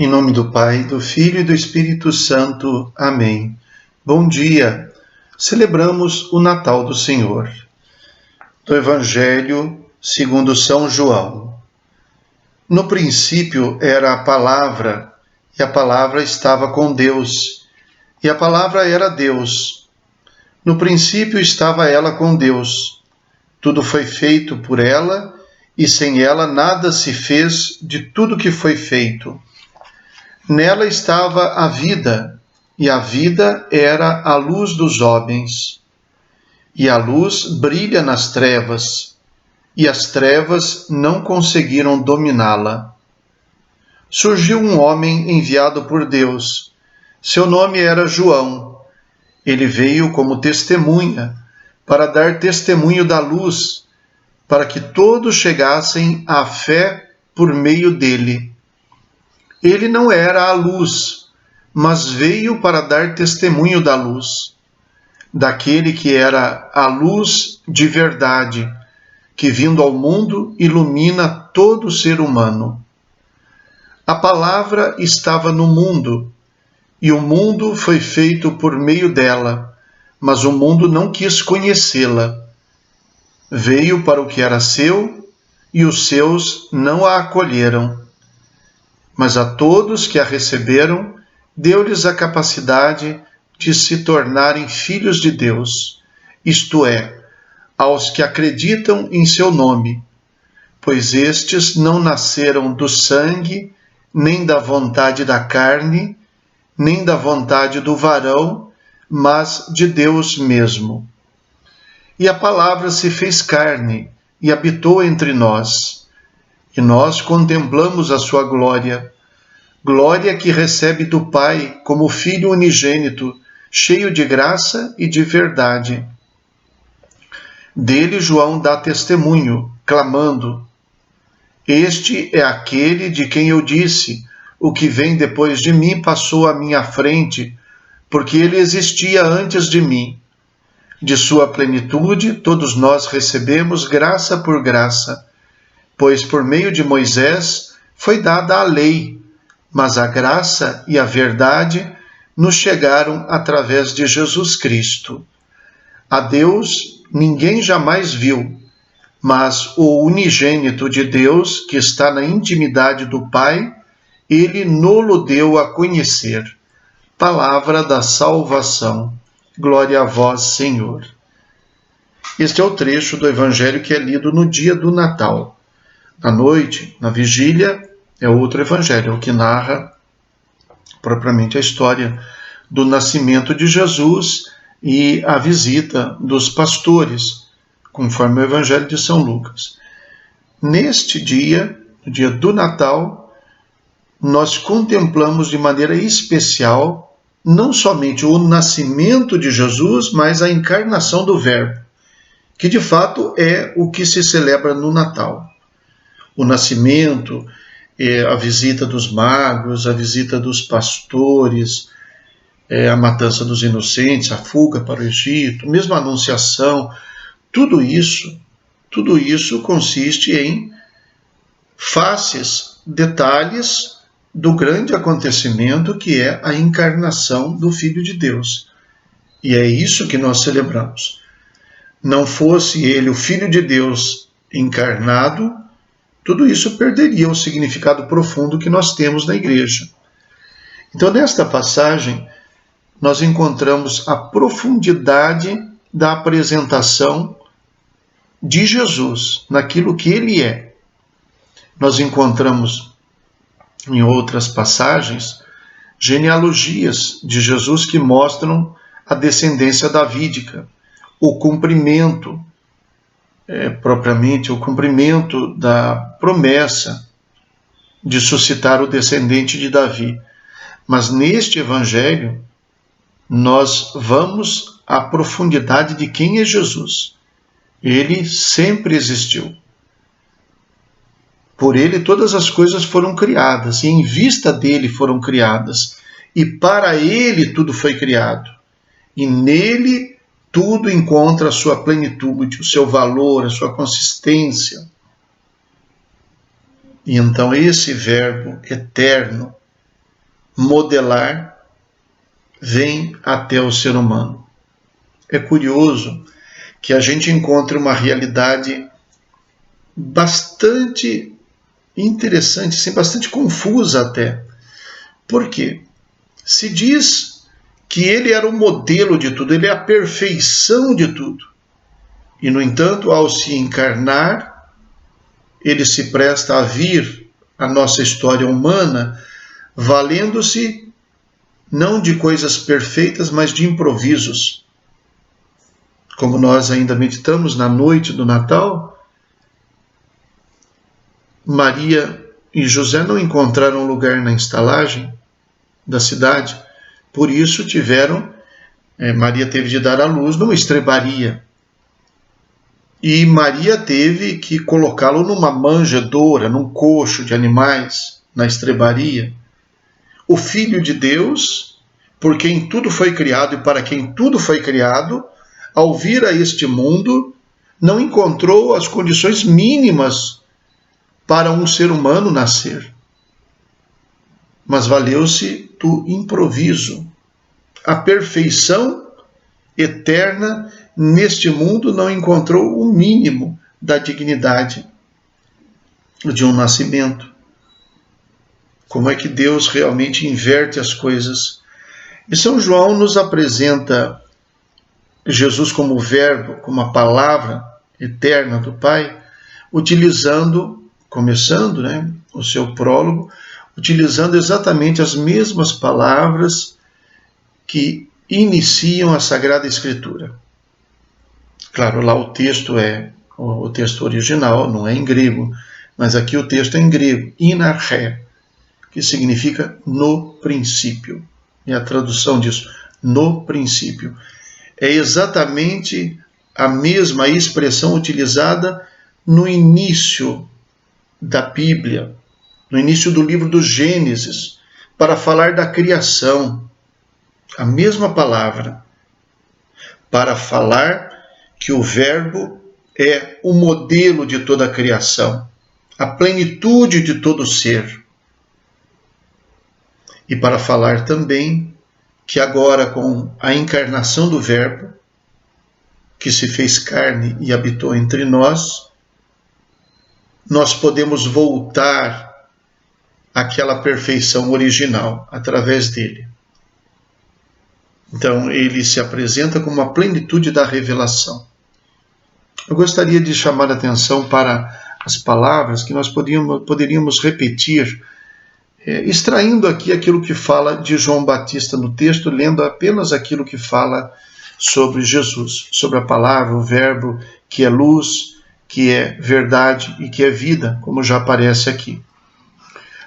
Em nome do Pai, do Filho e do Espírito Santo. Amém. Bom dia. Celebramos o Natal do Senhor. Do Evangelho segundo São João. No princípio era a palavra, e a palavra estava com Deus, e a palavra era Deus. No princípio estava ela com Deus. Tudo foi feito por ela, e sem ela nada se fez de tudo que foi feito. Nela estava a vida, e a vida era a luz dos homens. E a luz brilha nas trevas, e as trevas não conseguiram dominá-la. Surgiu um homem enviado por Deus. Seu nome era João. Ele veio como testemunha, para dar testemunho da luz, para que todos chegassem à fé por meio dele. Ele não era a luz, mas veio para dar testemunho da luz, daquele que era a luz de verdade, que vindo ao mundo ilumina todo ser humano. A palavra estava no mundo, e o mundo foi feito por meio dela, mas o mundo não quis conhecê-la. Veio para o que era seu, e os seus não a acolheram. Mas a todos que a receberam, deu-lhes a capacidade de se tornarem filhos de Deus, isto é, aos que acreditam em seu nome, pois estes não nasceram do sangue, nem da vontade da carne, nem da vontade do varão, mas de Deus mesmo. E a palavra se fez carne e habitou entre nós, e nós contemplamos a sua glória, glória que recebe do Pai como Filho unigênito, cheio de graça e de verdade. Dele João dá testemunho, clamando: Este é aquele de quem eu disse, o que vem depois de mim passou à minha frente, porque ele existia antes de mim. De sua plenitude, todos nós recebemos graça por graça, pois por meio de Moisés foi dada a lei, mas a graça e a verdade nos chegaram através de Jesus Cristo. A Deus ninguém jamais viu, mas o unigênito de Deus, que está na intimidade do Pai, ele no-lo deu a conhecer. Palavra da salvação. Glória a vós, Senhor. Este é o trecho do Evangelho que é lido no dia do Natal. À noite, na vigília, é outro Evangelho, o que narra propriamente a história do nascimento de Jesus e a visita dos pastores, conforme o Evangelho de São Lucas. Neste dia, no dia do Natal, nós contemplamos de maneira especial não somente o nascimento de Jesus, mas a encarnação do Verbo, que de fato é o que se celebra no Natal. O nascimento, a visita dos magos, a visita dos pastores, a matança dos inocentes, a fuga para o Egito, mesmo a anunciação, tudo isso consiste em faces, detalhes do grande acontecimento que é a encarnação do Filho de Deus. E é isso que nós celebramos. Não fosse ele o Filho de Deus encarnado, tudo isso perderia o significado profundo que nós temos na Igreja. Então, nesta passagem, nós encontramos a profundidade da apresentação de Jesus, naquilo que ele é. Nós encontramos em outras passagens genealogias de Jesus que mostram a descendência davídica, o cumprimento, propriamente o cumprimento da promessa de suscitar o descendente de Davi. Mas neste Evangelho, nós vamos à profundidade de quem é Jesus. Ele sempre existiu. Por ele todas as coisas foram criadas, e em vista dele foram criadas, e para ele tudo foi criado. E nele tudo encontra a sua plenitude, o seu valor, a sua consistência. E então esse Verbo eterno, modelar, vem até o ser humano. É curioso que a gente encontre uma realidade bastante interessante, assim, bastante confusa até. Por quê? Se diz que ele era o modelo de tudo, ele é a perfeição de tudo. E, no entanto, ao se encarnar, ele se presta a vir a nossa história humana, valendo-se não de coisas perfeitas, mas de improvisos. Como nós ainda meditamos na noite do Natal, Maria e José não encontraram lugar na estalagem da cidade, por isso Maria teve de dar à luz numa estrebaria. E Maria teve que colocá-lo numa manjedoura, num coxo de animais, na estrebaria. O Filho de Deus, por quem tudo foi criado e para quem tudo foi criado, ao vir a este mundo, não encontrou as condições mínimas para um ser humano nascer. Mas valeu-se do improviso. A perfeição eterna neste mundo não encontrou o mínimo da dignidade de um nascimento. Como é que Deus realmente inverte as coisas? E São João nos apresenta Jesus como o Verbo, como a palavra eterna do Pai, começando o seu prólogo, utilizando exatamente as mesmas palavras que iniciam a Sagrada Escritura. Claro, lá o texto é o texto original, não é em grego, mas aqui o texto é em grego, in arche, que significa no princípio. E a tradução disso, no princípio, é exatamente a mesma expressão utilizada no início da Bíblia, no início do livro do Gênesis, para falar da criação. A mesma palavra, para falar que o Verbo é o modelo de toda a criação, a plenitude de todo ser. E para falar também que agora, com a encarnação do Verbo, que se fez carne e habitou entre nós podemos voltar àquela perfeição original através dele. Então, ele se apresenta como a plenitude da revelação. Eu gostaria de chamar a atenção para as palavras que nós poderíamos repetir, extraindo aqui aquilo que fala de João Batista no texto, lendo apenas aquilo que fala sobre Jesus, sobre a palavra, o Verbo, que é luz, que é verdade e que é vida, como já aparece aqui.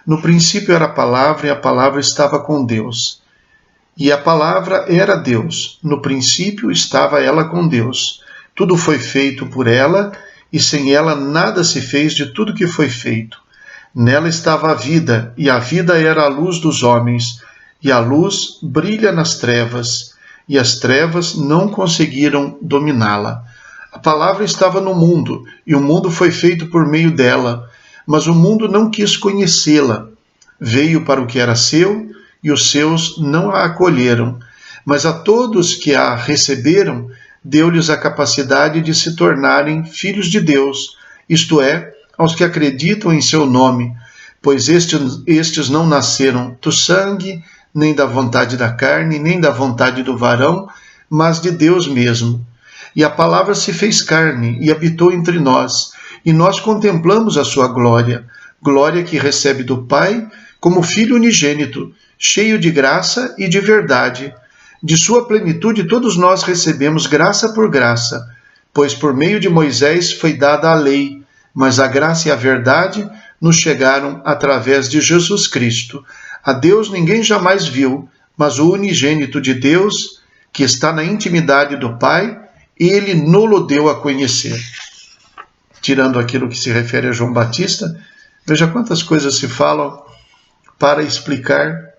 No princípio era a palavra, e a palavra estava com Deus. E a palavra era Deus. No princípio estava ela com Deus. Tudo foi feito por ela, e sem ela nada se fez de tudo que foi feito. Nela estava a vida, e a vida era a luz dos homens, e a luz brilha nas trevas, e as trevas não conseguiram dominá-la. A palavra estava no mundo, e o mundo foi feito por meio dela, mas o mundo não quis conhecê-la. Veio para o que era seu, e os seus não a acolheram. Mas a todos que a receberam, deu-lhes a capacidade de se tornarem filhos de Deus, isto é, aos que acreditam em seu nome, pois estes não nasceram do sangue, nem da vontade da carne, nem da vontade do varão, mas de Deus mesmo. E a palavra se fez carne e habitou entre nós, e nós contemplamos a sua glória, glória que recebe do Pai como Filho unigênito, cheio de graça e de verdade. De sua plenitude todos nós recebemos graça por graça, pois por meio de Moisés foi dada a lei, mas a graça e a verdade nos chegaram através de Jesus Cristo. A Deus ninguém jamais viu, mas o unigênito de Deus, que está na intimidade do Pai, ele nos deu a conhecer. Tirando aquilo que se refere a João Batista, veja quantas coisas se falam para explicar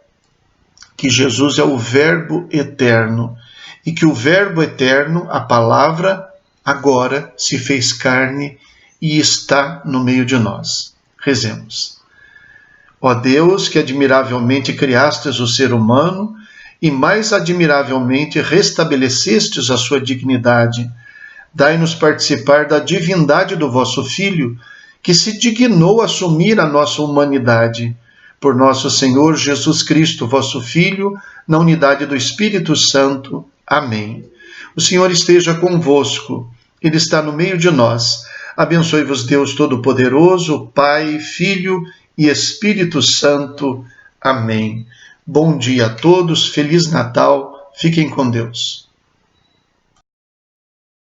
que Jesus é o Verbo eterno, e que o Verbo eterno, a palavra, agora se fez carne e está no meio de nós. Rezemos. Ó Deus, que admiravelmente criastes o ser humano e mais admiravelmente restabelecestes a sua dignidade, dai-nos participar da divindade do vosso Filho, que se dignou assumir a nossa humanidade. Por nosso Senhor Jesus Cristo, vosso Filho, na unidade do Espírito Santo. Amém. O Senhor esteja convosco, Ele está no meio de nós. Abençoe-vos Deus Todo-Poderoso, Pai, Filho e Espírito Santo. Amém. Bom dia a todos, Feliz Natal, fiquem com Deus.